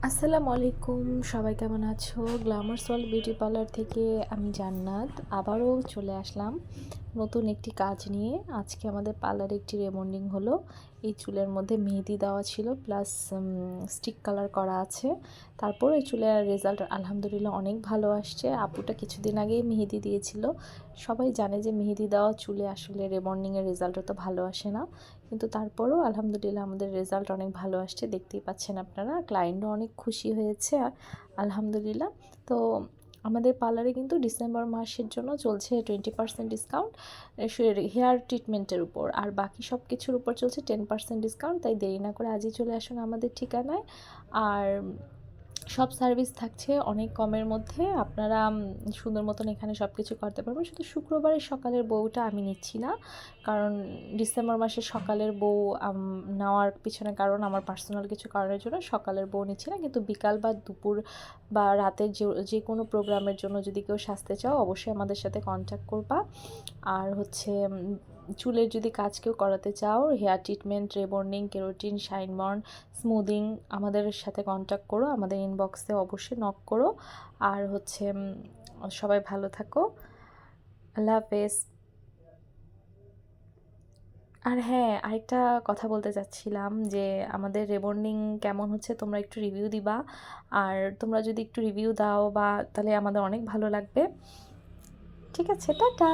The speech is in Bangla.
আসসালামু আলাইকুম, সবাই কেমন আছো? গ্ল্যামার্স ওয়ার্ল্ড বিউটি পার্লার থেকে আমি জান্নাত আবারও চলে আসলাম নতুন একটি কাজ নিয়ে। আজকে আমাদের পার্লারে একটি রেবন্ডিং হলো। এই চুলের মধ্যে মেহেদি দেওয়া ছিল, প্লাস স্টিক কালার করা আছে। তারপর এই চুলের রেজাল্ট আলহামদুলিল্লাহ অনেক ভালো আসছে। আপুটা কিছুদিন আগেই মেহেদি দিয়েছিল। সবাই জানে যে মেহেদি দেওয়া চুলে আসলে রেবন্ডিংয়ের রেজাল্ট তো ভালো আসে না, কিন্তু তারপরেও আলহামদুলিল্লাহ আমাদের রেজাল্ট অনেক ভালো আসছে। দেখতেই পাচ্ছেন আপনারা, ক্লায়েন্টও অনেক খুশি হয়েছে আলহামদুলিল্লাহ। তো আমাদের পার্লারে কিন্তু ডিসেম্বর মাসের জন্য চলছে 20% ডিসকাউন্ট হেয়ার ট্রিটমেন্টের উপর, আর বাকি সব কিছুর উপর চলছে 10% ডিসকাউন্ট। তাই দেরি না করে আজই চলে আসুন আমাদের ঠিকানায়। আর সব সার্ভিস থাকছে অনেক কমের মধ্যে। আপনারা সুন্দর মতন এখানে সব কিছু করতে পারবেন। শুধু শুক্রবারের সকালের বউটা আমি নিচ্ছি না, কারণ ডিসেম্বর মাসের সকালের বউ নেওয়ার পিছনে কারণ আমার পার্সোনাল কিছু কারণের জন্য সকালের বউ নিচ্ছি না। কিন্তু বিকাল বা দুপুর বা রাতের যে কোনো প্রোগ্রামের জন্য যদি কেউ সাজতে চাও অবশ্যই আমাদের সাথে কন্ট্যাক্ট করবা। আর হচ্ছে চুলের যদি কাজ কেউ করাতে চাও, হেয়ার ট্রিটমেন্ট, রেবন্ডিং, কেরোটিন, শাইনবর্ন, স্মুদিং, আমাদের সাথে কন্ট্যাক্ট করো, আমাদের ইনবক্সে অবশ্যই নক করো। আর হচ্ছে সবাই ভালো থাকো, আল্লাহ হাফেজ। আর হ্যাঁ, আরেকটা কথা বলতে চাচ্ছিলাম যে আমাদের রেবন্ডিং কেমন হচ্ছে তোমরা একটু রিভিউ দিবা। আর তোমরা যদি একটু রিভিউ দাও বা তাহলে আমাদের অনেক ভালো লাগবে। ঠিক আছে, টাটা।